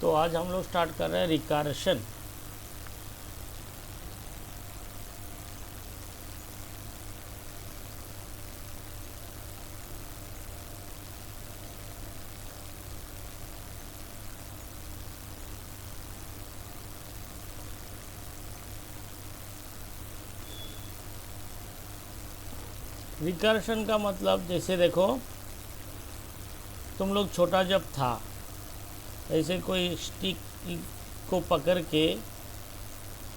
तो आज हम लोग स्टार्ट कर रहे हैं रिकर्शन। रिकर्शन का मतलब जैसे देखो, तुम लोग छोटा जब था ऐसे कोई स्टिक को पकड़ के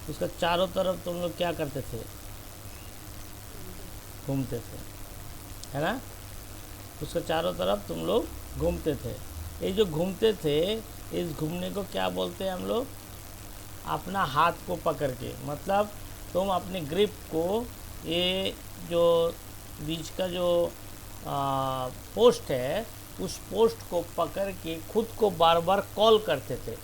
उसका चारों तरफ तुम लोग क्या करते थे, घूमते थे, है ना। उसके चारों तरफ तुम लोग घूमते थे। ये जो घूमते थे, इस घूमने को क्या बोलते हैं हम लोग, अपना हाथ को पकड़ के, मतलब तुम अपने ग्रिप को, ये जो बीच का जो पोस्ट है, उस पोस्ट को पकड़ के खुद को बार बार कॉल करते थे।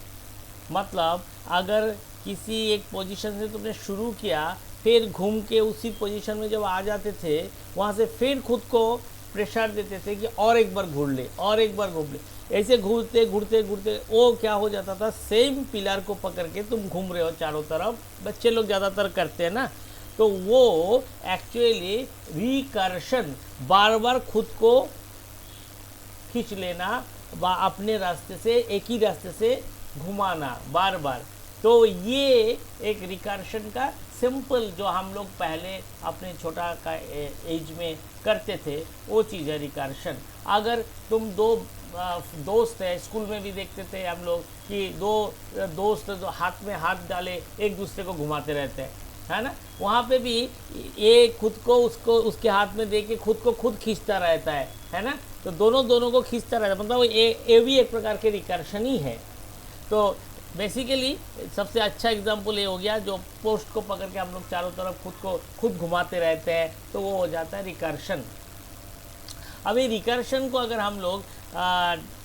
मतलब अगर किसी एक पोजीशन से तुमने शुरू किया, फिर घूम के उसी पोजीशन में जब आ जाते थे, वहाँ से फिर खुद को प्रेशर देते थे कि और एक बार घूम ले, और एक बार घूम ले। ऐसे घूमते घूमते घूमते वो क्या हो जाता था, सेम पिलर को पकड़ के तुम घूम रहे हो चारों तरफ। बच्चे लोग ज़्यादातर करते हैं ना, तो वो एक्चुअली रिकर्शन, बार बार खुद को खींच लेना, अपने रास्ते से, एक ही रास्ते से घुमाना बार बार। तो ये एक रिकर्शन का सिंपल, जो हम लोग पहले अपने छोटा का एज में करते थे, वो चीज़ है रिकर्शन। अगर तुम दो दोस्त है, स्कूल में भी देखते थे हम लोग कि दो दोस्त जो हाथ में हाथ डाले एक दूसरे को घुमाते रहते हैं, है ना। वहाँ पे भी ये खुद को उसको उसके हाथ में दे के खुद को खुद खींचता रहता है ना। तो दोनों को खींचता रहता है, मतलब ये भी एक प्रकार के रिकर्शन ही है। तो बेसिकली सबसे अच्छा एग्जांपल ये हो गया, जो पोस्ट को पकड़ के हम लोग चारों तरफ खुद को खुद घुमाते रहते हैं, तो वो हो जाता है रिकर्शन। अभी रिकर्शन को अगर हम लोग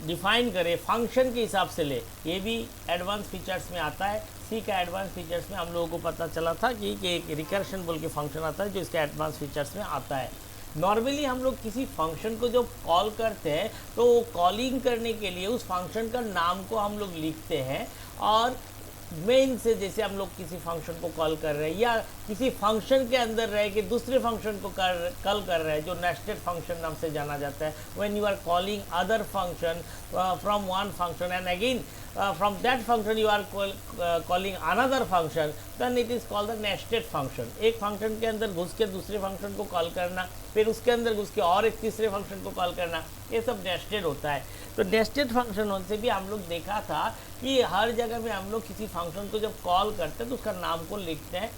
डिफाइन करें फंक्शन के हिसाब से ले, ये भी एडवांस फीचर्स में आता है। सी का एडवांस फीचर्स में हम लोगों को पता चला था कि एक रिकर्शन बोल के फंक्शन आता है जो इसके एडवांस फीचर्स में आता है। नॉर्मली हम लोग किसी फंक्शन को जब कॉल करते हैं, तो कॉलिंग करने के लिए उस फंक्शन का नाम को हम लोग लिखते हैं, और मेन से जैसे हम लोग किसी फंक्शन को कॉल कर रहे हैं या किसी फंक्शन के अंदर रह के दूसरे फंक्शन को कॉल कर रहे हैं, जो नेस्टेड फंक्शन नाम से जाना जाता है। When you are calling other function from one function and again from that function you are calling another function, then it is called the nested function। एक फंक्शन के अंदर घुस के दूसरे फंक्शन को कॉल करना, फिर उसके अंदर घुस के और एक तीसरे फंक्शन को कॉल करना, ये सब नेस्टेड होता है। तो नेस्टेड फंक्शन से भी हम लोग देखा था कि हर जगह में हम लोग किसी फंक्शन को जब कॉल करते हैं तो उसका नाम को लिखते हैं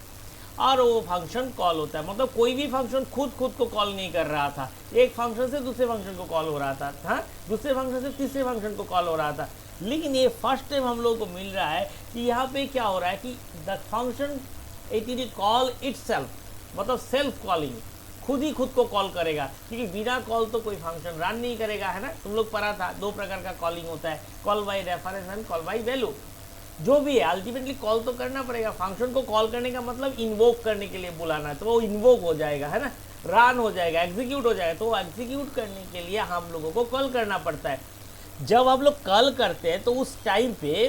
और वो फंक्शन कॉल होता है। मतलब कोई भी फंक्शन खुद को कॉल नहीं कर रहा था, एक फंक्शन से दूसरे फंक्शन को कॉल हो रहा था, हाँ, दूसरे फंक्शन से तीसरे फंक्शन को कॉल हो रहा था। लेकिन ये फर्स्ट टाइम हम लोगों को मिल रहा है कि यहाँ पे क्या हो रहा है कि the function it is call itself, मतलब सेल्फ कॉलिंग, खुद ही खुद को कॉल करेगा, क्योंकि बिना कॉल तो कोई फंक्शन रन नहीं करेगा, है ना। तुम लोग पढ़ा था, दो प्रकार का कॉलिंग होता है, call by reference and call by value. जो भी है अल्टीमेटली कॉल तो करना पड़ेगा। फंक्शन को कॉल करने का मतलब इन्वोक करने के लिए बुलाना है, तो वो इन्वोक हो जाएगा, है ना, रन हो जाएगा, एग्जीक्यूट हो जाएगा। तो वो एग्जीक्यूट करने के लिए हम लोगों को कॉल करना पड़ता है। जब हम लोग कॉल करते हैं तो उस टाइम पे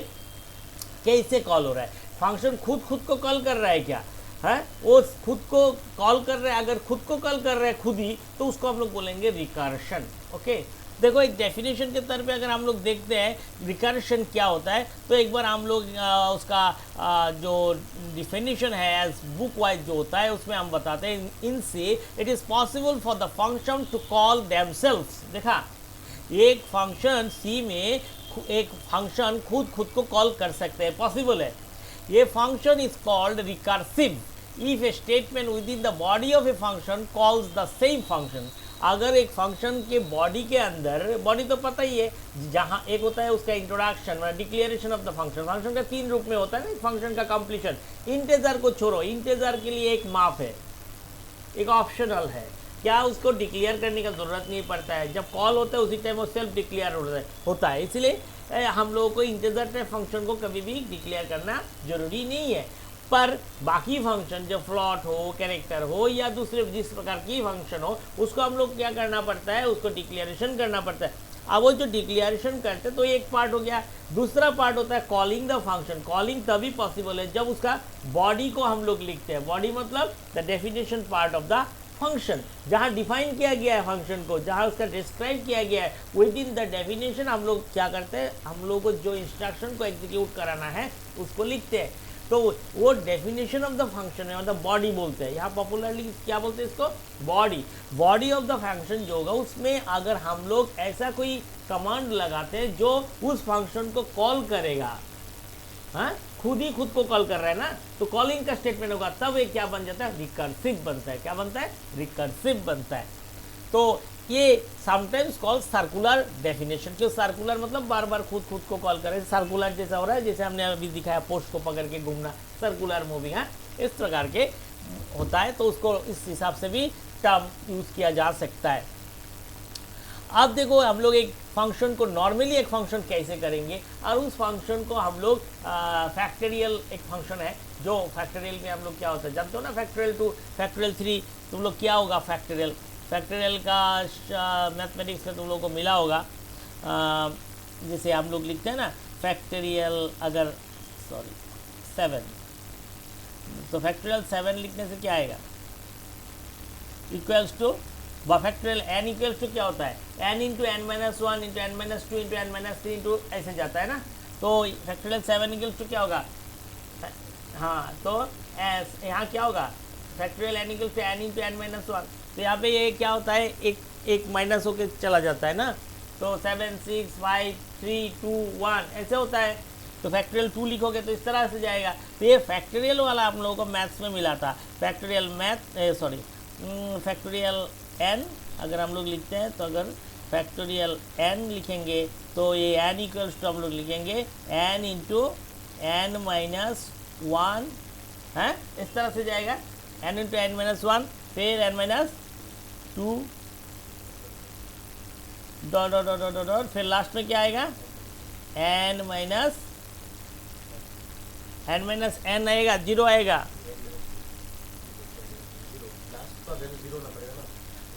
कैसे कॉल हो रहा है, फंक्शन खुद को कॉल कर रहा है क्या, है, वो खुद को कॉल कर रहा है। अगर खुद को कॉल कर रहा है खुद ही, तो उसको हम लोग बोलेंगे रिकर्शन। ओके, देखो एक डेफिनेशन के तौर पे अगर हम लोग देखते हैं रिकर्शन क्या होता है, तो एक बार हम लोग उसका जो डिफिनेशन है एज बुक वाइज जो होता है, उसमें हम बताते हैं इनसे it is possible for the function to call themselves. देखा, एक फंक्शन सी में एक फंक्शन खुद को कॉल कर सकते हैं, पॉसिबल है। ये function is called recursive if A statement with in the body of a function calls the same function. अगर एक फंक्शन के बॉडी के अंदर, बॉडी तो पता ही है, जहाँ एक होता है उसका इंट्रोडक्शन, मतलब declaration of the function. Function का तीन रूप में होता है ना, फंक्शन का कंप्लीशन। इंटेजर को छोड़ो, इंटेजर के लिए एक माफ है, एक ऑप्शनल है, क्या उसको डिक्लेयर करने का ज़रूरत नहीं पड़ता है। जब कॉल होता है उसी टाइम वो सेल्फ डिक्लेयर होता है, इसलिए हम लोगों को इंटीजर टाइप फंक्शन को कभी भी डिक्लेयर करना जरूरी नहीं है। पर बाकी फंक्शन जो फ्लॉट हो, कैरेक्टर हो या दूसरे जिस प्रकार की फंक्शन हो, उसको हम लोग क्या करना पड़ता है, उसको डिक्लेरेशन करना पड़ता है। अब वो जो डिक्लेरेशन करते तो एक पार्ट हो गया। दूसरा पार्ट होता है कॉलिंग द फंक्शन। कॉलिंग तभी पॉसिबल है जब उसका बॉडी को हम लोग लिखते हैं। बॉडी मतलब the definition part of the function, जहाँ डिफाइन किया गया है फंक्शन को, जहाँ उसका डिस्क्राइब किया गया है विद इन द डेफिनेशन हम लोग क्या करते हैं, हम लोग को जो इंस्ट्रक्शन को एग्जीक्यूट कराना है उसको लिखते हैं। तो वो डेफिनेशन ऑफ द फंक्शन है, मतलब बॉडी बोलते हैं यहाँ पॉपुलरली, क्या बोलते हैं इसको, body. Body of the function जो होगा उसमें अगर हम लोग ऐसा कोई कमांड लगाते हैं जो उस फंक्शन को कॉल करेगा, हाँ खुद ही खुद को कॉल कर रहा है ना, तो कॉलिंग का स्टेटमेंट होगा, तब ये क्या बन जाता है, रिकर्सिव बनता है। क्या बनता है, रिकर्सिव बनता है। तो ये समटाइम्स कॉल सर्कुलर डेफिनेशन। क्यों सर्कुलर, मतलब बार बार खुद खुद को कॉल करे, सर्कुलर जैसा हो रहा है, जैसे हमने अभी दिखाया पोस्ट को पकड़ के घूमना, सर्कुलर मूविंग है, इस प्रकार के होता है। तो उसको इस हिसाब से भी टर्म यूज़ किया जा सकता है। अब देखो हम लोग एक फंक्शन को नॉर्मली एक फंक्शन कैसे करेंगे, और उस फंक्शन को हम लोग फैक्टोरियल, एक फंक्शन है जो फैक्टोरियल में हम लोग क्या होता है जानते हो ना, फैक्टोरियल 2 फैक्टोरियल 3, तुम लोग क्या होगा फैक्टोरियल, फैक्टोरियल का मैथमेटिक्स में तुम लोग को मिला होगा। जैसे हम लोग लिखते हैं ना फैक्टोरियल, अगर सॉरी 7, तो फैक्टोरियल 7 लिखने से क्या आएगा, equals to factorial n equals to क्या होता है, n into n minus 1 into n minus 2 into n minus 3 into ऐसे जाता है ना। तो फैक्टोरियल 7 इक्वल्स टू क्या होगा, हाँ तो यहाँ क्या होगा, factorial n equals to n into n minus 1। तो यहाँ पे ये क्या होता है, एक माइनस होके चला जाता है ना, तो 7 6 5 3 2 1 ऐसे होता है। तो फैक्टोरियल 2 लिखोगे तो इस तरह से जाएगा। तो ये फैक्टोरियल वाला हम लोगों को मैथ्स में मिला था, फैक्टोरियल फैक्टोरियल n अगर हम लोग लिखते हैं, तो अगर फैक्टोरियल n लिखेंगे तो ये n इक्वल्स टू हम लोग लिखेंगे n इंटू n माइनस 1 है, इस तरह से जाएगा, n इंटू n माइनस 1 फिर n minus 2 dot dot dot dot dot, फिर लास्ट में क्या आएगा, n माइनस n आएगा, 0 आएगा।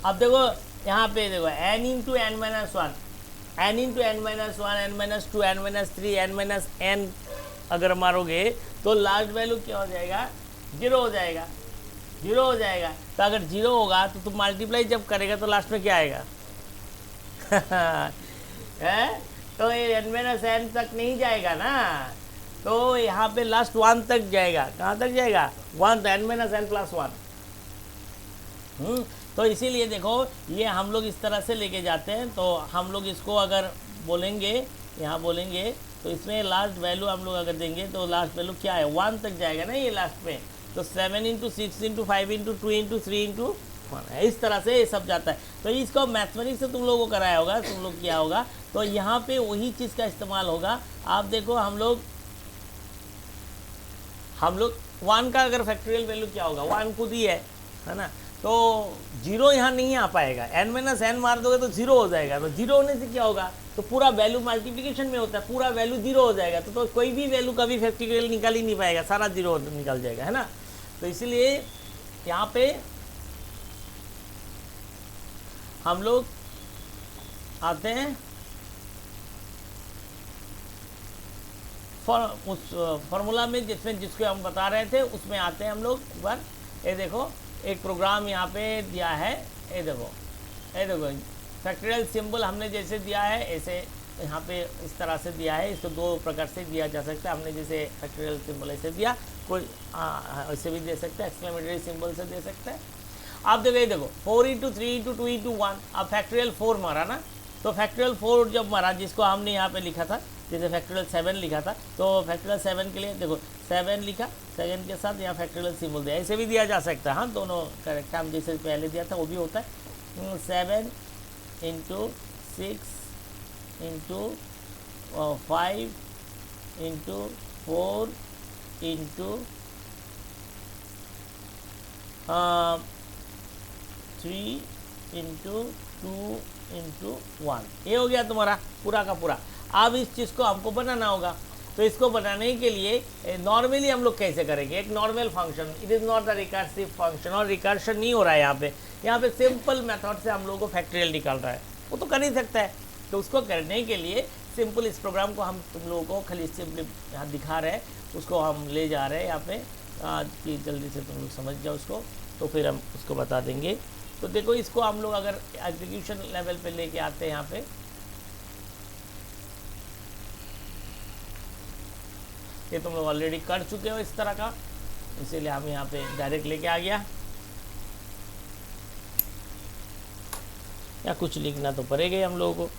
अब देखो यहाँ पे देखो n into n minus 1, n into n minus 1, n minus 2, n minus 3, n minus n अगर मारोगे तो लास्ट वैल्यू क्या हो जाएगा, 0 हो जाएगा, 0 हो जाएगा। तो अगर 0 होगा तो तुम मल्टीप्लाई जब करेगा तो लास्ट में क्या आएगा है, तो ये n माइनस n तक नहीं जाएगा ना, तो यहाँ पे लास्ट 1 तक जाएगा। कहाँ तक जाएगा, 1, तो n माइनस n प्लस 1। तो इसीलिए देखो ये हम लोग इस तरह से लेके जाते हैं। तो हम लोग इसको अगर बोलेंगे, यहाँ बोलेंगे, तो इसमें लास्ट वैल्यू हम लोग अगर देंगे तो लास्ट वैल्यू क्या है, 1 तक जाएगा ना ये लास्ट में। तो 7 into 6 into 5 into 2 into 3 into 1 है, इस तरह से ये सब जाता है। तो इसको मैथमेटिक्स से तुम लोगों को कराया होगा, तुम लोग किया होगा, तो यहाँ पे वही चीज़ का इस्तेमाल होगा। आप देखो हम लोग 1 का अगर फैक्टोरियल वैल्यू क्या होगा, 1 खुद ही है ना, तो 0 यहाँ नहीं आ पाएगा, n माइनस n मार दोगे तो 0 हो जाएगा। तो 0 होने से क्या होगा, तो पूरा वैल्यू मल्टीप्लिकेशन में होता है, पूरा वैल्यू 0 हो जाएगा। तो कोई भी वैल्यू कभी फैक्टोरियल निकाल ही नहीं पाएगा, सारा 0 निकल जाएगा, है ना। तो इसलिए यहाँ पे हम लोग आते हैं उस फॉर्मूला में जिसको हम बता रहे थे, उसमें आते हैं हम लोग एक बार। ये देखो एक प्रोग्राम यहाँ पे दिया है, ये देखो फैक्टोरियल सिंबल हमने जैसे दिया है ऐसे यहाँ पे इस तरह से दिया है। इसको 2 प्रकार से दिया जा सकता है। हमने जैसे फैक्टोरियल सिंबल ऐसे दिया, कोई ऐसे भी दे सकता है, एक्सक्लेमेटरी सिंबल से दे सकता है। आप देखो ये देखो 4 इंटू 3 इंटू 2 इंटू 1, अब फैक्टोरियल 4 मारा ना, तो फैक्टोरियल 4 जब मारा, जिसको हमने यहाँ पे लिखा था, जैसे फैक्टोरियल 7 लिखा था, तो फैक्टोरियल 7 के लिए देखो 7 लिखा, 7 के साथ यहाँ फैक्टोरियल सिंबल दिया, ऐसे भी दिया जा सकता है। हाँ, दोनों करेक्ट, हम जैसे पहले दिया था वो भी होता है। 7 into 6 into 5 into 4 into 3 into 2 into 1, ये हो गया तुम्हारा पूरा का पूरा। अब इस चीज़ को हमको बनाना होगा। तो इसको बनाने के लिए नॉर्मली हम लोग कैसे करेंगे, एक normal function, it is not the recursive function, और रिकर्शन नहीं हो रहा है यहाँ पे। यहाँ पे सिंपल मेथड से हम लोग को फैक्टोरियल निकाल रहा है, वो तो कर ही सकता है। तो उसको करने के लिए सिंपल इस प्रोग्राम को हम तुम लोगों को खाली सिंपली यहाँ दिखा रहे हैं, उसको हम ले जा रहे हैं यहाँ पे कि जल्दी से तुम लोग समझ जाओ उसको, तो फिर हम उसको बता देंगे। तो देखो इसको हम लोग अगर एग्जीक्यूशन लेवल पे लेके आते हैं यहाँ पे, ये तुम लोग ऑलरेडी कर चुके हो इस तरह का, इसीलिए हम यहाँ पे डायरेक्ट लेके आ गया। या कुछ लिखना तो पड़ेगा हम लोगों को,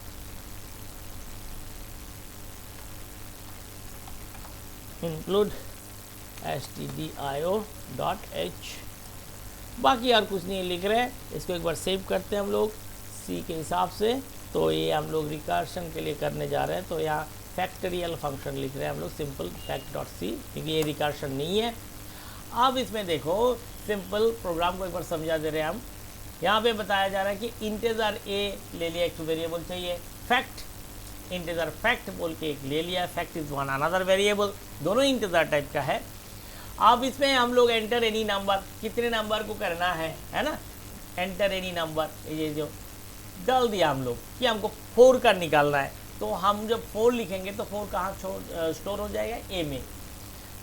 इंक्लूड stdio.h, बाकी यार कुछ नहीं लिख रहे हैं। इसको एक बार सेव करते हैं हम लोग सी के हिसाब से। तो ये हम लोग रिकर्शन के लिए करने जा रहे हैं, तो यहाँ फैक्टोरियल फंक्शन लिख रहे हैं हम लोग, सिंपल fact.c, क्योंकि ये रिकर्शन नहीं है। अब इसमें देखो सिंपल प्रोग्राम को एक बार समझा दे रहे हैं हम। यहाँ पे बताया जा रहा है कि इंटीजर ए ले लिया, एक वेरिएबल चाहिए, फैक्ट इंटीजर फैक्ट बोल के एक ले लिया, fact is one another variable, दोनों इंटीजर टाइप का है। अब इसमें हम लोग एंटर एनी नंबर, कितने नंबर को करना है ना, एंटर एनी नंबर, ये जो डाल दिया हम लोग कि हमको 4 का निकालना है। तो हम जब 4 लिखेंगे तो 4 कहाँ स्टोर हो जाएगा, ए में,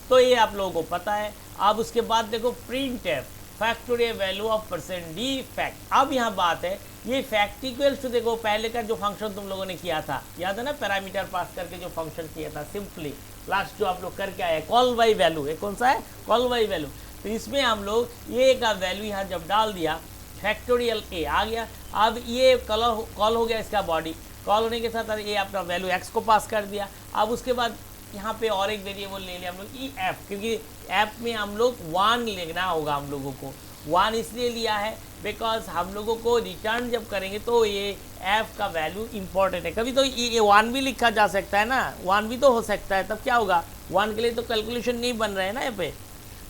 तो ये आप लोगों को पता है। अब उसके बाद देखो print F factorial value of %d fact. अब यहाँ बात है, ये फैक्ट इक्वल्स टू, देखो पहले का जो फंक्शन तुम लोगों ने किया था, याद है ना, पैरामीटर पास करके जो फंक्शन किया था, सिंपली लास्ट जो आप लोग करके आए कॉल बाई वैल्यू, ये कौन सा है, कॉल बाई वैल्यू। तो इसमें हम लोग ये का वैल्यू यहाँ जब डाल दिया, फैक्टोरियल ए आ गया। अब ये कॉल हो गया इसका बॉडी, कॉल होने के साथ ये अपना वैल्यू एक्स को पास कर दिया। अब उसके बाद यहाँ पे और एक वेरिएबल ले लिया हम लोग ई एफ, क्योंकि ऐप में हम लोग 1 लिखना होगा हम लोगों को। 1 इसलिए लिया है बिकॉज हम लोगों को रिटर्न जब करेंगे तो ये एफ का वैल्यू इंपॉर्टेंट है। कभी तो ये 1 भी लिखा जा सकता है ना, 1 भी तो हो सकता है, तब क्या होगा, 1 के लिए तो कैलकुलेशन नहीं बन रहा है ना यहाँ पे।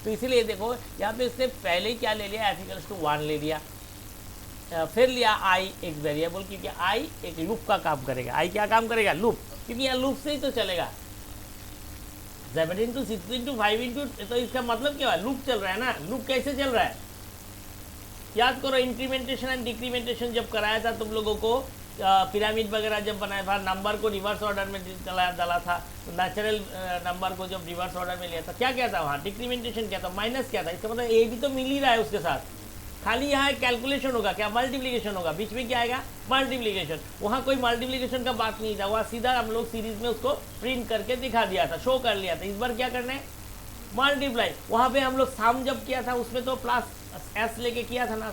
तो इसीलिए देखो यहाँ पे उसने पहले ही क्या ले लिया, एफ इक्वल्स टू 1 ले लिया, फिर लिया आई एक वेरिएबल, क्योंकि आई एक लूप का काम करेगा। आई क्या काम करेगा, लूप, क्योंकि यहाँ लूप से ही तो चलेगा। 7 इंटू 6 इंटू 5 इंटू, तो इसका मतलब क्या है, लूप चल रहा है ना। लूप कैसे चल रहा है, याद करो, इंक्रीमेंटेशन एंड डिक्रीमेंटेशन जब कराया था तुम लोगों को, पिरामिड वगैरह जब बनाया था, नंबर को रिवर्स ऑर्डर में डाला था, तो नेचुरल नंबर को जब रिवर्स ऑर्डर में लिया था, क्या क्या था वहाँ, डिक्रीमेंटेशन क्या था, माइनस क्या था। इसका मतलब ए भी तो मिल ही रहा है उसके साथ, खाली यहाँ कैलकुलेशन होगा, क्या मल्टीप्लिकेशन होगा, बीच में क्या आएगा, मल्टीप्लिकेशन। वहाँ कोई मल्टीप्लिकेशन का बात नहीं था, वहाँ सीधा हम लोग सीरीज में उसको प्रिंट करके दिखा दिया था, शो कर लिया था। इस बार क्या करना है, मल्टीप्लाई। वहाँ पे हम लोग सम जब किया था उसमें तो प्लस एस लेके किया था ना,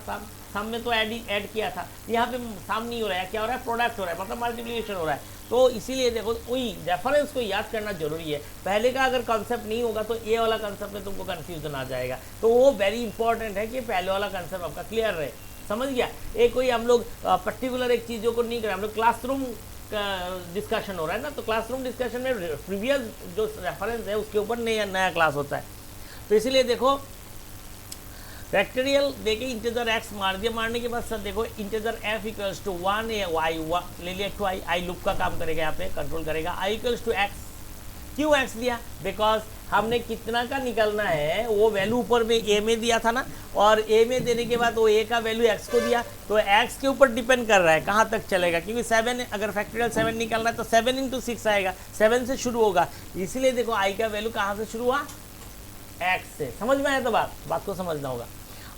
सम में तो ऐड किया था। यहाँ पे सम नहीं हो रहा है, क्या हो रहा है, प्रोडक्ट हो रहा है, मतलब मल्टीप्लिकेशन हो रहा है। तो इसीलिए देखो वही रेफरेंस को याद करना जरूरी है। पहले का अगर कॉन्सेप्ट नहीं होगा तो ये वाला कॉन्सेप्ट में तुमको कंफ्यूजन आ जाएगा। तो वो वेरी इंपॉर्टेंट है कि पहले वाला कॉन्सेप्ट आपका क्लियर रहे, समझ गया। एक कोई हम लोग पर्टिकुलर एक चीज़ों को नहीं करें, हम लोग क्लासरूम डिस्कशन हो रहा है ना, तो क्लासरूम डिस्कशन में प्रीवियस जो रेफरेंस है उसके ऊपर नया क्लास होता है। तो इसीलिए देखो फैक्टोरियल देके इंटीजर एक्स मार दिया, मारने के बाद सर देखो integer F equals to 1 Y ले लिया, टू आई लूप का काम करेगा, यहाँ पे कंट्रोल करेगा। आई इक्वल्स टू एक्स, क्यों एक्स दिया, बिकॉज हमने कितना का निकलना है वो वैल्यू ऊपर में ए में दिया था ना, और ए में देने के बाद वो ए का वैल्यू एक्स को दिया, तो एक्स के ऊपर डिपेंड कर रहा है कहाँ तक चलेगा, क्योंकि 7 अगर फैक्टोरियल 7 निकलना है तो 7 इंटू 6 आएगा, 7 से शुरू होगा। इसीलिए देखो आई का वैल्यू कहाँ से शुरू हुआ, एक्स से। समझ में आया तो बात को समझना होगा।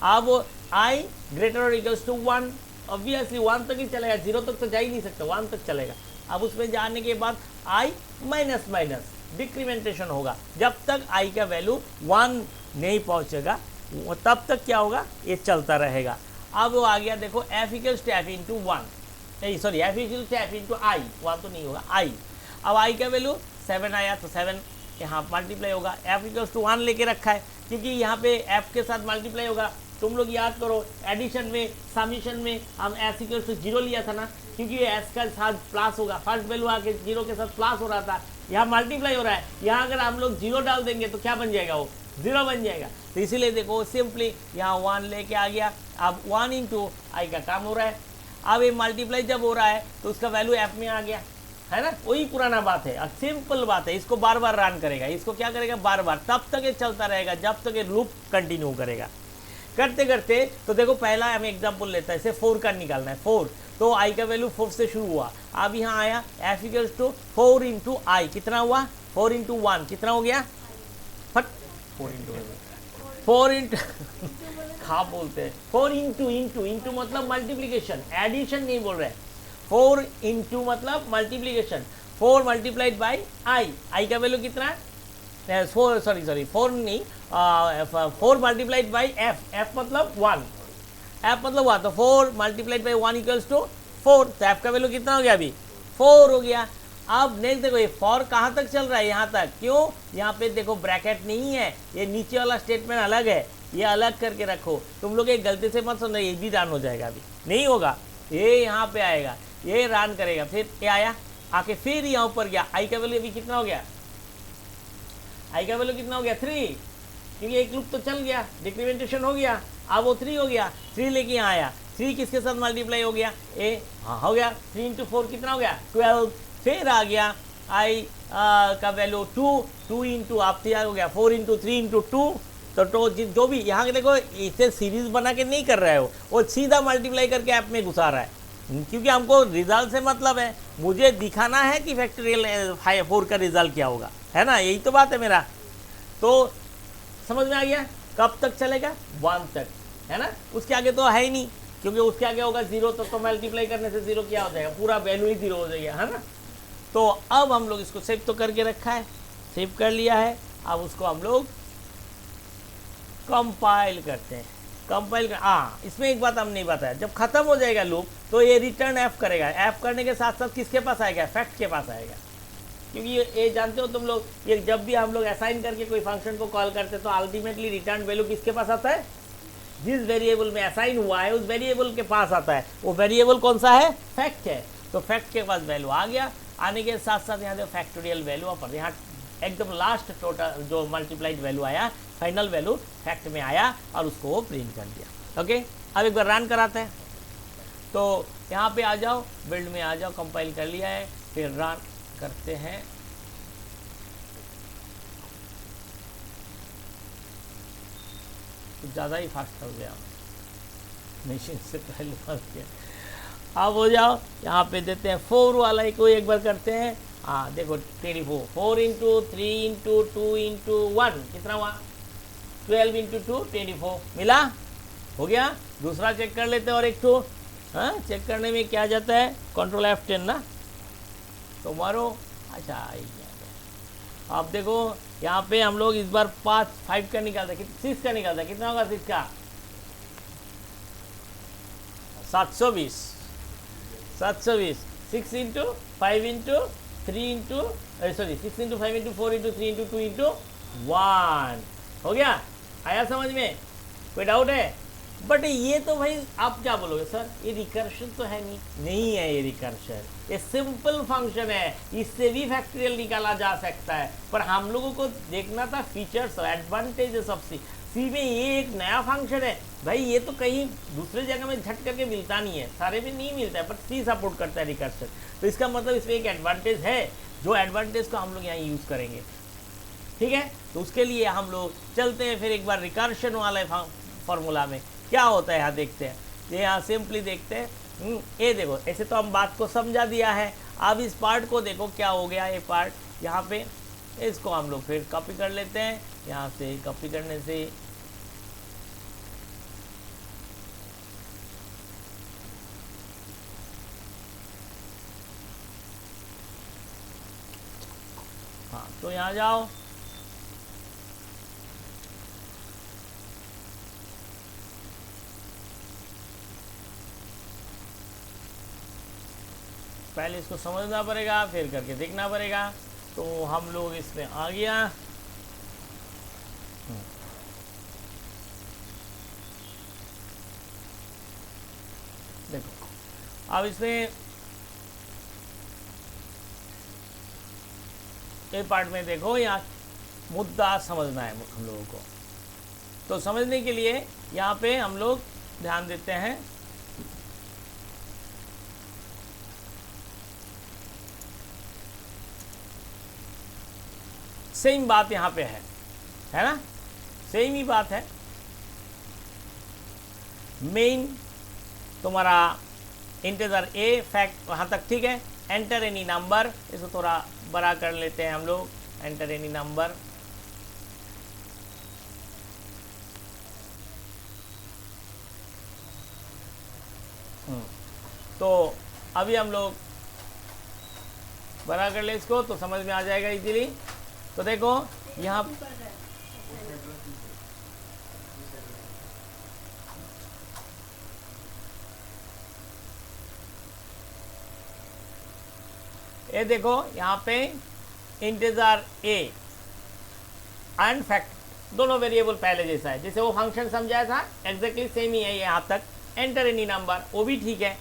अब आई ग्रेटर और इक्वल्स टू 1, ऑब्वियसली 1 तक ही चलेगा, 0 तक तो जा ही नहीं सकता, 1 तक चलेगा। अब उसमें जाने के बाद आई माइनस माइनस डिक्रीमेंटेशन होगा, जब तक आई का वैल्यू 1 नहीं पहुंचेगा तब तक क्या होगा, ये चलता रहेगा। अब वो आ गया देखो F equals to F into 1, sorry F equals to F into I, 1 तो नहीं होगा, आई। अब आई का वैल्यू 7 आया तो 7 यहाँ मल्टीप्लाई होगा, एफ इक्वल्स टू 1 लेके रखा है क्योंकि यहाँ पे एफ के साथ मल्टीप्लाई होगा। तुम लोग याद करो एडिशन में, समीशन में हम एस इक्वल्स टू 0 लिया था ना, क्योंकि एस का साथ प्लस होगा, फर्स्ट वैल्यू आके 0 के साथ प्लस हो रहा था, यहाँ मल्टीप्लाई हो रहा है। यहाँ अगर हम लोग 0 डाल देंगे तो क्या बन जाएगा, वो 0 बन जाएगा। तो इसीलिए देखो सिंपली यहाँ 1 लेके आ गया। अब 1 इंटू आई का काम हो रहा है। अब ये मल्टीप्लाई जब हो रहा है तो उसका वैल्यू एफ में आ गया, है ना, वही पुराना बात है, सिंपल बात है। इसको बार बार रन करेगा, इसको क्या करेगा, बार बार, तब तक ये चलता रहेगा जब तक ये लूप कंटिन्यू करेगा। करते करते तो देखो पहला हमें एग्जाम्पल लेता है, इसे 4 का निकालना है, तो आई का वैल्यू 4 से शुरू हुआ, अब यहाँ आया एफ इक्वल्स टू 4 इंटू आई, कितना हुआ 4 इंटू 1 कितना हो गया, फट 4 इंटू खा बोलते हैं 4 इंटू इंटू इंटू मतलब मल्टीप्लीकेशन, एडिशन नहीं बोल रहे, 4 इंटू मतलब मल्टीप्लीकेशन, 4 मल्टीप्लाइड बाई आई का वैल्यू कितना है 4, सॉरी 4 नहीं 4 मल्टीप्लाइड बाई एफ मतलब 1, एफ मतलब 1, तो 4 मल्टीप्लाइड बाई 1 इक्वल्स टू 4, तो एफ का वैल्यू कितना हो गया अभी 4 हो गया। अब नेक्स्ट देखो ये फॉर कहाँ तक चल रहा है, यहाँ तक, क्यों यहाँ पे देखो ब्रैकेट नहीं है, ये नीचे वाला स्टेटमेंट अलग है, ये अलग करके रखो, तुम लोग एक गलती से मत समझो ये भी रन हो जाएगा, अभी नहीं होगा, ये यहाँ पे आएगा, ये रन करेगा, फिर ये आया आके फिर यहाँ ऊपर गया, आई का वैल्यू अभी कितना हो गया, आई का वैल्यू कितना हो गया 3, क्योंकि एक लूप तो चल गया, डिक्रीमेंटेशन हो गया, अब वो 3 हो गया, 3 लेके यहाँ आया, 3 किसके साथ मल्टीप्लाई हो गया, ए हाँ हो गया 3 इंटू 4 कितना हो गया 12, फिर आ गया आई का वैल्यू 2 इंटू आप तैयार हो गया 4 इंटू 3 इंटू 2, तो जो भी यहाँ देखो इसे सीरीज बना के नहीं कर रहा है वो सीधा मल्टीप्लाई करके ऐप में घुसा रहा है, क्योंकि हमको रिजल्ट से मतलब है, मुझे दिखाना है कि फैक्टोरियल 4 का रिजल्ट क्या होगा, है ना, यही तो बात है मेरा। तो समझ में आ गया, कब तक चलेगा 1 तक, है ना, उसके आगे तो है ही नहीं, क्योंकि उसके आगे होगा 0 तो मल्टीप्लाई करने से 0 क्या हो जाएगा, पूरा वैल्यू ही 0 हो जाएगा, है ना। तो अब हम लोग इसको सेव तो करके रखा है, सेव कर लिया है, अब उसको हम लोग कंपाइल करते हैं, कंपाइल कर इसमें एक बात हम नहीं बताया, जब खत्म हो जाएगा लूप तो ये रिटर्न एफ करेगा, एफ करने के साथ साथ किसके पास आएगा, फैक्ट के पास आएगा, क्योंकि ये जानते हो तुम लोग, ये जब भी हम लोग असाइन करके कोई फंक्शन को कॉल करते हैं तो अल्टीमेटली रिटर्न वैल्यू किसके पास आता है, जिस वेरिएबल में असाइन हुआ है उस वेरिएबल के पास आता है, वो वेरिएबल कौन सा है, फैक्ट है, तो फैक्ट के पास वैल्यू आ गया, आने के साथ साथ यहाँ देखो फैक्टोरियल वैल्यू पर यहाँ एकदम लास्ट टोटल जो मल्टीप्लाइड वैल्यू आया, फाइनल वैल्यू फैक्ट में आया और उसको वो प्रिंट कर दिया। ओके, अब एक बार रन कराते हैं, तो यहाँ पे आ जाओ, बिल्ड में आ जाओ, कंपाइल कर लिया है, फिर रन करते हैं, कुछ ज़्यादा ही फास्ट हो गया मशीन से पहले बात किया। अब हो जाओ, यहाँ पे देते हैं 4 वाला को एक बार करते हैं, हाँ देखो 24, 4 इंटू 3 इंटू 2 इंटू 1 कितना हुआ 12 इंटू 2 24 मिला, हो गया। दूसरा चेक कर लेते हैं और एक तो हाँ चेक करने में क्या जाता है, कंट्रोल F10 ना, तो मारो, अच्छा आप देखो यहाँ पे हम लोग इस बार 5 का निकालते हैं, 6 का निकालते हैं, कितना होगा 6 का 720, 6 into 5 into 3 into sorry 6 into 5 into 4 into 3 into 2 into 1 हो गया, आया समझ में, कोई डाउट है। बट ये तो भाई आप क्या बोलोगे सर, ये रिकर्शन तो है नहीं है, ये रिकर्शन, ये सिंपल फंक्शन है, इससे भी फैक्टोरियल निकाला जा सकता है, पर हम लोगों को देखना था फीचर्स एडवांटेजेस ऑफ सी में ये एक नया फंक्शन है भाई, ये तो कहीं दूसरे जगह में झट करके मिलता नहीं है, सारे में नहीं मिलता है, बट सी सपोर्ट करता है रिकर्शन, तो इसका मतलब इसमें एक एडवांटेज है, जो एडवांटेज को हम लोग यहाँ यूज़ करेंगे, ठीक है। तो उसके लिए हम लोग चलते हैं फिर एक बार रिकर्शन वाले फॉर्मूला में क्या होता है, यहाँ देखते हैं, ये यहाँ सिंपली देखते हैं, ये देखो ऐसे तो हम बात को समझा दिया है, अब इस पार्ट को देखो क्या हो गया, ये पार्ट यहाँ पे, इसको हम लोग फिर कॉपी कर लेते हैं, यहाँ से कॉपी करने से हाँ, तो यहाँ जाओ, पहले इसको समझना पड़ेगा, फिर करके देखना पड़ेगा, तो हम लोग इसमें आ गया, देखो अब इसमें ये पार्ट में देखो, यहाँ मुद्दा समझना है हम लोगों को, तो समझने के लिए यहाँ पे हम लोग ध्यान देते हैं, सेम बात यहाँ पे है ना, सेम ही बात है, मेन तुम्हारा इंटीजर ए फैक्ट वहाँ तक ठीक है। एंटर एनी नंबर, इसको थोड़ा बड़ा कर लेते हैं हम लोग, एंटर एनी नंबर। तो अभी हम लोग बड़ा कर ले इसको तो समझ में आ जाएगा इजीली। तो देखो यहाँ ये देखो यहाँ पे इंटीजर ए एंड फैक्ट दोनों वेरिएबल पहले जैसा है, जैसे वो फंक्शन समझाया था एग्जैक्टली सेम ही है यहाँ तक। एंटर एनी नंबर वो भी ठीक है।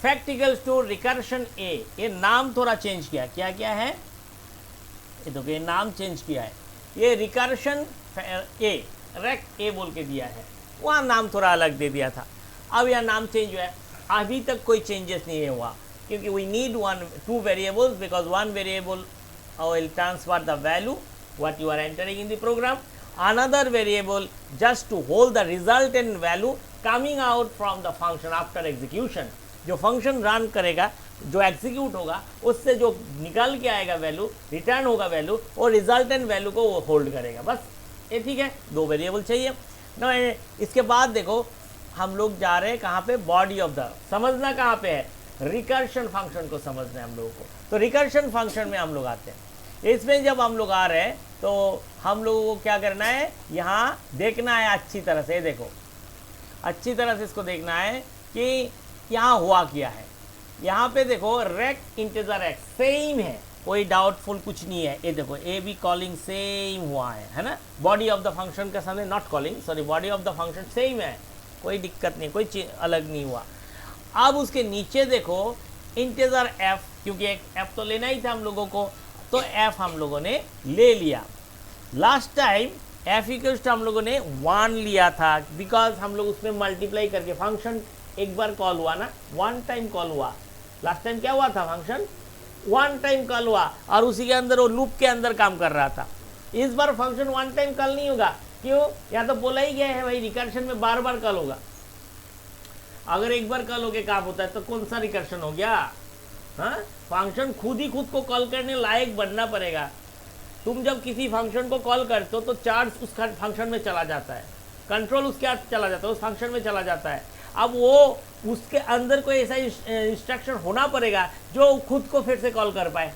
फैक्ट इक्वल्स टू रिकर्शन ए, ये नाम थोड़ा चेंज किया, क्या क्या है ये देखो, ये नाम चेंज किया है, ये रिकर्शन ए रेक ए बोल के दिया है, वहाँ नाम थोड़ा अलग दे दिया था, अब यह नाम चेंज हुआ है। अभी तक कोई चेंजेस नहीं हुआ क्योंकि we need two variables because one variable will transfer the value what you are entering in the program, another variable just to hold the resultant value coming out from the function after execution। जो function run करेगा, जो execute होगा, उससे जो निकल के आएगा value, return होगा वैल्यू, और रिजल्टेंट वैल्यू को वो होल्ड करेगा, बस ये ठीक है। दो वेरिएबल चाहिए ना। इसके बाद देखो हम लोग जा रहे हैं कहाँ पे, बॉडी ऑफ द, समझना कहाँ पे है, रिकर्शन फंक्शन को समझना है हम लोगों को। तो रिकर्शन फंक्शन में हम लोग आते हैं। इसमें जब हम लोग आ रहे हैं तो हम लोगों को क्या करना है, यहाँ देखना है अच्छी तरह से, देखो अच्छी तरह से इसको देखना है कि यहाँ हुआ क्या है। यहाँ पे देखो रेक इंटीजर एक्स सेम है, कोई डाउटफुल कुछ नहीं है। ये देखो ए बी कॉलिंग सेम हुआ है ना। बॉडी ऑफ द फंक्शन का सामने not calling, sorry, body of the function same है, कोई दिक्कत नहीं, कोई अलग नहीं हुआ। अब उसके नीचे देखो इंटीजर एफ, क्योंकि एक एफ तो लेना ही था हम लोगों को, तो एफ हम लोगों ने ले लिया। Last time F equals to हम लोगों ने 1 लिया था बिकॉज हम लोग उसमें मल्टीप्लाई करके, फंक्शन एक बार कॉल हुआ ना, 1 टाइम कॉल हुआ। लास्ट टाइम क्या हुआ था, फंक्शन 1 टाइम कॉल हुआ और उसी के अंदर वो लूप के अंदर काम कर रहा था। इस बार फंक्शन 1 टाइम कॉल नहीं होगा, क्यों, या तो बोला ही गया है भाई रिकर्शन में बार बार कॉल होगा। अगर एक बार कॉल होके काम होता है तो कौन सा रिकर्शन हो गया। हाँ, फंक्शन खुद ही खुद को कॉल करने लायक बनना पड़ेगा। तुम जब किसी फंक्शन को कॉल करते हो तो चार्ज उस फंक्शन में चला जाता है, कंट्रोल उसके हाथ चला जाता है, उस फंक्शन में चला जाता है। अब वो उसके अंदर कोई ऐसा इंस्ट्रक्शन होना पड़ेगा जो खुद को फिर से कॉल कर पाए,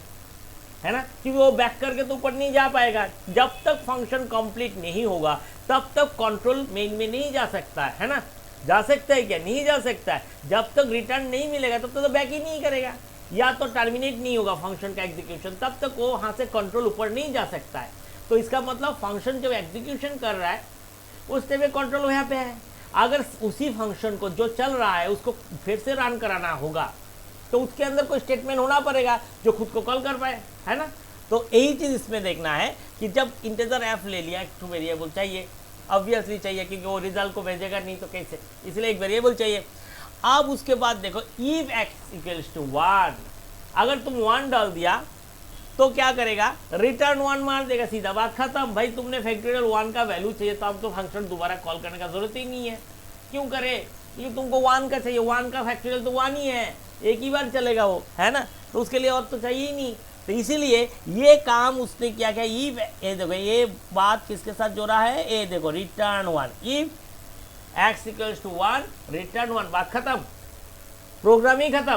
है ना, क्योंकि वो बैक करके तो ऊपर नहीं जा पाएगा। जब तक फंक्शन कंप्लीट नहीं होगा तब तक कंट्रोल मेन में नहीं जा सकता है ना। जा सकता है क्या, नहीं जा सकता है। जब तक रिटर्न नहीं मिलेगा तब तक तो बैक ही नहीं करेगा, या तो टर्मिनेट नहीं होगा फंक्शन का एग्जीक्यूशन, तब तक वो वहाँ से कंट्रोल ऊपर नहीं जा सकता है। तो इसका मतलब फंक्शन जब एग्जीक्यूशन कर रहा है उस टाइम कंट्रोल यहाँ पे है। अगर उसी फंक्शन को जो चल रहा है उसको फिर से रन कराना होगा तो उसके अंदर कोई स्टेटमेंट होना पड़ेगा जो खुद को कॉल कर पाए, है ना। तो यही चीज़ इसमें देखना है कि जब इंटीजर एफ ले लिया, एक वेरिएबल चाहिए, ऑब्वियसली चाहिए क्योंकि वो रिजल्ट को भेजेगा नहीं तो कैसे, इसलिए एक वेरिएबल चाहिए। अब उसके बाद देखो इफ एक्स इक्वल्स टू 1, अगर तुम 1 डाल दिया तो क्या करेगा, रिटर्न 1 मार देगा, सीधा बात खत्म। भाई तुमने फैक्टोरियल 1 का वैल्यू चाहिए तो अब तो फंक्शन दोबारा कॉल करने का जरूरत ही नहीं है। क्यों करे, क्योंकि तुमको 1 का चाहिए, 1 का फैक्टोरियल तो 1 ही है, एक ही बार चलेगा वो, है ना, तो उसके लिए और तो चाहिए ही नहीं। तो इसीलिए ये काम उसने क्या किया, ये देखो ये बात किसके साथ जोड़ा है, ये देखो return 1, if X equals to 1 return 1, बात खत्म, प्रोग्राम ही खत्म,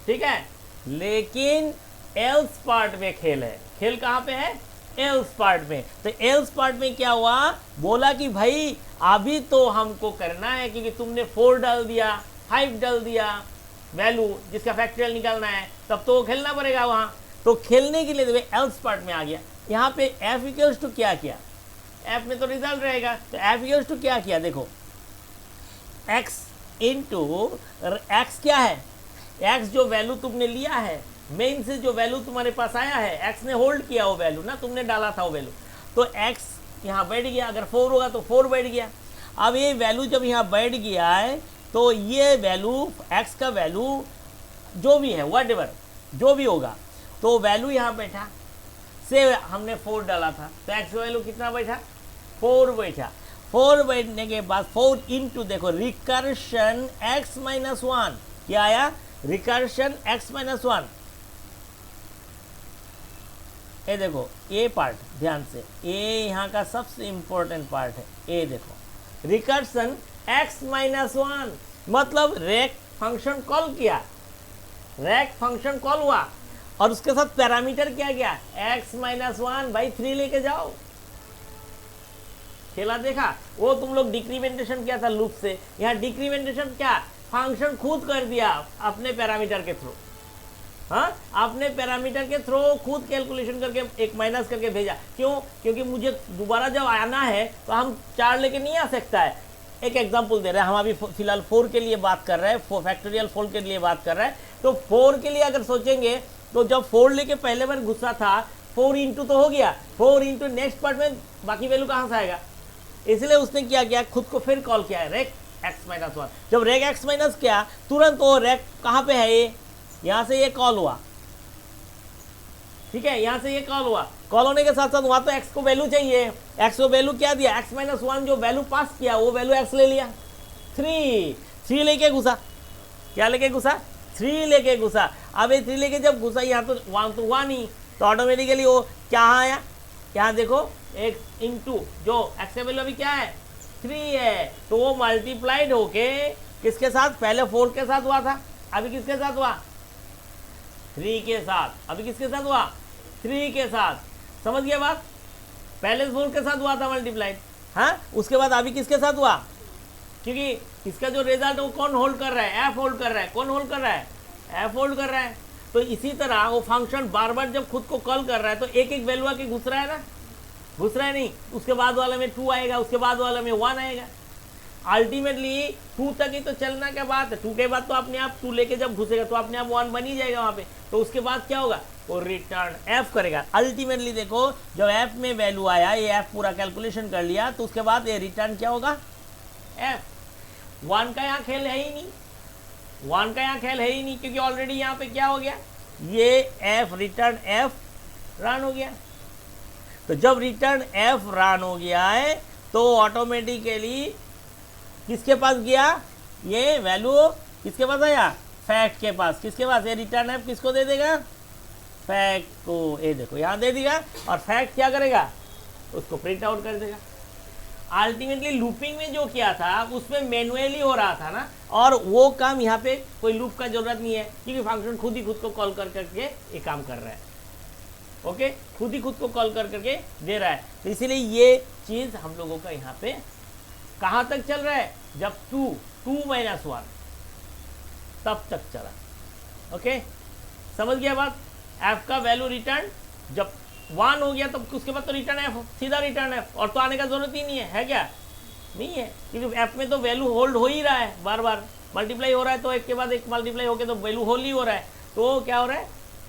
ठीक है। लेकिन एल्स पार्ट में खेल है, खेल कहाँ पे है, एल्स पार्ट में। तो एल्स पार्ट में क्या हुआ, बोला कि भाई अभी तो हमको करना है क्योंकि तुमने 4 डाल दिया, 5 डाल दिया वैल्यू जिसका फैक्टोरियल निकालना है, तब तो वो खेलना पड़ेगा वहाँ। तो खेलने के लिए देखो एल्स पार्ट में आ गया। यहाँ पे एफ इक्वल्स टू क्या किया, एफ में तो रिजल्ट रहेगा, तो एफ इक्वल्स टू क्या किया, देखो एक्स इंटू एक्स क्या है, एक्स जो वैल्यू तुमने लिया है मेन से, जो वैल्यू तुम्हारे पास आया है, एक्स ने होल्ड किया वो वैल्यू ना, तुमने डाला था वो वैल्यू, तो एक्स यहाँ बैठ गया, अगर 4 होगा तो 4 बैठ गया। अब ये वैल्यू जब यहाँ बैठ गया है तो ये वैल्यू एक्स का वैल्यू जो भी है व्हाटएवर जो भी होगा, तो वैल्यू यहाँ बैठा, से हमने 4 डाला था तो एक्स वैल्यू कितना बैठा, 4 बैठा। 4 बैठने के बाद 4 इंटू देखो रिकर्शन x माइनस 1, क्या आया, रिकर्शन x माइनस 1। ये देखो ये पार्ट ध्यान से, ये यहाँ का सबसे इंपॉर्टेंट पार्ट है। ये देखो रिकर्शन x माइनस 1 मतलब रेक फंक्शन कॉल किया, रेक फंक्शन कॉल हुआ और उसके साथ पैरामीटर क्या गया, x माइनस 1 बाई 3 लेके जाओ। खेला देखा, वो तुम लोग डिक्रीमेंटेशन किया था लूप से, यहाँ डिक्रीमेंटेशन क्या, फंक्शन खुद कर दिया अपने पैरामीटर के थ्रू। हाँ, आपने पैरामीटर के थ्रू खुद कैलकुलेशन करके एक माइनस करके भेजा। क्यों, क्योंकि मुझे दोबारा जब आना है तो हम 4 लेके नहीं आ सकता है। एक एग्जांपल दे रहे हैं, हम अभी फिलहाल 4 के लिए बात कर रहे हैं, फैक्टोरियल 4 के लिए बात कर रहे हैं। तो 4 के लिए अगर सोचेंगे तो जब 4 लेके पहले बार गुस्सा था, 4 इंटू तो हो गया, 4 इंटू नेक्स्ट पार्ट में बाकी वैल्यू कहाँ से आएगा, इसलिए उसने क्या किया, खुद को फिर कॉल किया है रेक x माइनस 1। जब रेक x माइनस किया तुरंत वो रेक कहाँ पे है, ये यहाँ से ये कॉल हुआ, ठीक है, यहाँ से ये कॉल हुआ। कॉल होने के साथ साथ वहाँ तो x को वैल्यू चाहिए, x को वैल्यू क्या दिया, x माइनस 1 जो वैल्यू पास किया वो वैल्यू x ले लिया, 3 लेके घुसा, क्या लेके घुसा, 3 लेके घुसा। अब ये 3 लेके जब घुसा यहाँ तो 1 ही, तो ऑटोमेटिकली वो क्या आया, यहाँ देखो एक इंटू जो x का वैल्यू अभी क्या है 3 है, तो वो मल्टीप्लाइड होके किसके साथ, पहले 4 के साथ हुआ था, अभी किसके साथ हुआ, 3 के साथ, अभी किसके साथ हुआ, 3 के साथ। समझ गया बात, पहले 4 के साथ हुआ था मल्टीप्लाइड, हाँ, उसके बाद अभी किसके साथ हुआ, क्योंकि इसका जो रिजल्ट है वो कौन होल्ड कर रहा है, f होल्ड कर रहा है, कौन होल्ड कर रहा है, f होल्ड कर रहा है। तो इसी तरह वो फंक्शन बार बार जब खुद को कॉल कर रहा है तो एक एक वैल्यू आके घुस रहा है ना, घुस रहा है नहीं, उसके बाद वाले में 2 आएगा, उसके बाद वाले में 1 आएगा, अल्टीमेटली 2 तक ही तो चलना क्या बात है। 2 के बाद तो अपने आप 2 लेके जब घुसेगा तो अपने आप 1 बन ही जाएगा वहाँ पे। तो उसके बाद क्या होगा, वो रिटर्न f करेगा। अल्टीमेटली देखो जब f में वैल्यू आया, ये f पूरा कैलकुलेशन कर लिया, तो उसके बाद ये रिटर्न क्या होगा, f। 1 का यहाँ खेल है ही नहीं, 1 का यहाँ खेल है ही नहीं, क्योंकि ऑलरेडी यहाँ पे क्या हो गया, ये f रिटर्न f रन हो गया। तो जब रिटर्न f रन हो गया है तो ऑटोमेटिकली किसके पास गया, ये वैल्यू किसके पास आया, फैक्ट के पास, किसके पास, ये रिटर्न f किसको दे देगा, फैक्ट को। ये देखो यहाँ दे देगा और फैक्ट क्या करेगा, उसको प्रिंट आउट कर देगा। अल्टीमेटली लूपिंग में जो किया था उसमें मैनुअली हो रहा था ना, और वो काम यहाँ पे कोई लूप का जरूरत नहीं है, क्योंकि फंक्शन खुद ही खुद को कॉल कर करके ये काम कर रहा है। ओके, खुद ही खुद को कॉल कर करके दे रहा है। तो इसीलिए ये चीज हम लोगों का यहाँ पे कहाँ तक चल रहा है, जब 2 माइनस 1 तब तक चला। ओके, समझ गया बात। f का वैल्यू रिटर्न जब 1 हो गया तब उसके बाद तो रिटर्न f, सीधा रिटर्न f, और तो आने का जरूरत ही नहीं है क्या, नहीं है, क्योंकि f में तो वैल्यू होल्ड हो ही रहा है, बार बार मल्टीप्लाई हो रहा है, तो एक के बाद एक मल्टीप्लाई होकर तो वैल्यू होल्ड ही हो रहा है, तो क्या हो रहा है,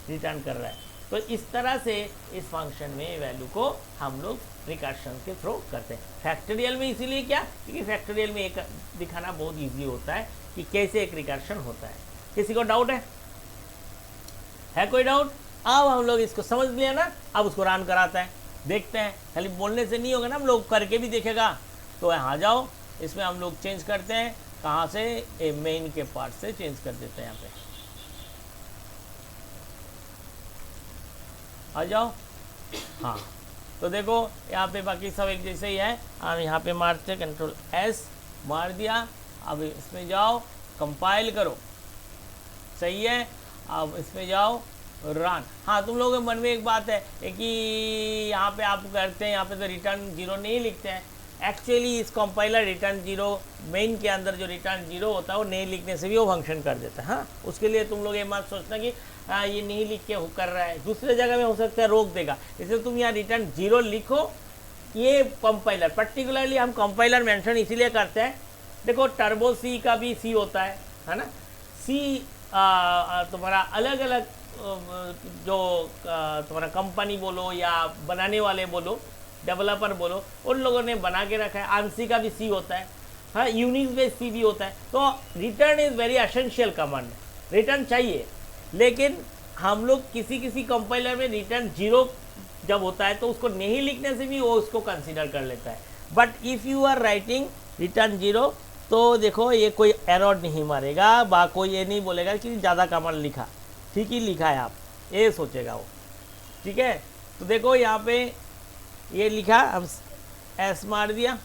रिटर्न कर रहा है। तो इस तरह से इस फंक्शन में वैल्यू को हम लोग रिकर्शन के थ्रू करते हैं। फैक्टोरियल में इसीलिए क्या, क्योंकि फैक्टोरियल में एक दिखाना बहुत इजी होता है कि कैसे एक रिकर्शन होता है। किसी को डाउट है कोई डाउट? अब हम लोग इसको समझ लिया ना, अब उसको रन कराता है, देखते हैं। खाली बोलने से नहीं होगा ना, हम लोग करके भी देखेगा। तो यहाँ जाओ, इसमें हम लोग चेंज करते हैं, कहाँ से, मेन के पार्ट से चेंज कर देते हैं। यहाँ पे आ जाओ। हाँ, तो देखो यहाँ पे बाकी सब एक जैसे ही है। हम यहाँ पे मारते हैं, कंट्रोल S मार दिया। अब इसमें जाओ, कंपाइल करो, सही है। अब इसमें जाओ, रन। हाँ, तुम लोगों के मन में एक बात है कि यहाँ पे आप करते हैं, यहाँ पे तो रिटर्न 0 नहीं लिखते हैं। एक्चुअली इस कंपाइलर रिटर्न 0 मेन के अंदर जो रिटर्न 0 होता है वो नहीं लिखने से भी वो फंक्शन कर देता है। हाँ, उसके लिए तुम लोग ये मत सोचना कि ये नहीं लिख के कर रहा है, दूसरे जगह में हो सकता है रोक देगा, इसलिए तुम यहाँ रिटर्न 0 लिखो। ये कंपाइलर, पर्टिकुलरली हम कंपाइलर मेंशन इसीलिए करते हैं। देखो टर्बो सी का भी सी होता है ना। सी तुम्हारा अलग अलग जो तुम्हारा कंपनी बोलो या बनाने वाले बोलो, डेवलपर बोलो, उन लोगों ने बना के रखा है। आंसी का भी सी होता है, हाँ, यूनिक्स बेस्ड सी भी होता है। तो return is very essential command, return चाहिए। लेकिन हम लोग किसी कंपाइलर में रिटर्न 0 जब होता है तो उसको नहीं लिखने से भी वो उसको कंसीडर कर लेता है। But if you are writing return 0 तो देखो ये कोई एरर नहीं मारेगा, बा कोई ये नहीं बोलेगा कि ज़्यादा कमाल लिखा, ठीक ही लिखा है आप, ये सोचेगा वो। ठीक है, तो देखो यहाँ पे ये लिखा, हम एस मार दिया।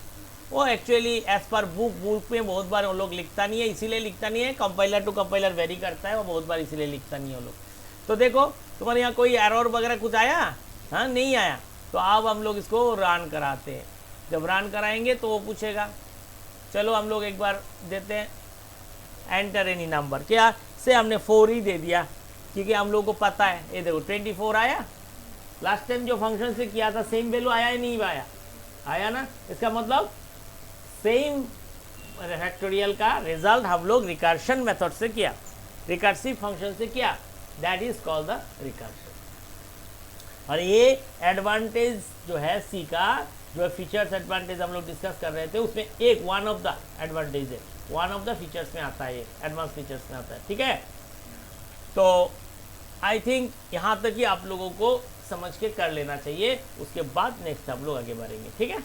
वो एक्चुअली एज पर बुक में बहुत बार वो लोग लिखता नहीं है, इसीलिए लिखता नहीं है, कंपाइलर टू कंपाइलर वेरी करता है वो बहुत बार, इसीलिए लिखता नहीं है वो लोग। तो देखो तुम्हारे यहाँ कोई एरर वगैरह कुछ आया? हाँ, नहीं आया। तो अब हम लोग इसको रन कराते हैं। जब रन कराएंगे तो वो पूछेगा। चलो हम लोग एक बार देते हैं एंटर एनी नंबर, क्या से हमने 4 ही दे दिया क्योंकि हम लोग को पता है। ये देखो 24 आया। लास्ट टाइम जो फंक्शन से किया था सेम वैल्यू आया ही नहीं आया? आया ना। इसका मतलब सेम फैक्टोरियल का रिजल्ट हम लोग रिकर्शन मेथड से किया, रिकर्सिव फंक्शन से किया, that is called the recursion. और ये एडवांटेज जो है सी का, जो फीचर्स एडवांटेज हम लोग डिस्कस कर रहे थे, उसमें एक वन ऑफ द एडवांटेज है, वन ऑफ द फीचर्स में आता है, एडवांस फीचर्स में आता है। ठीक है, तो आई थिंक यहाँ तक ही आप लोगों को समझ के कर लेना चाहिए, उसके बाद नेक्स्ट हम लोग आगे बढ़ेंगे। ठीक है।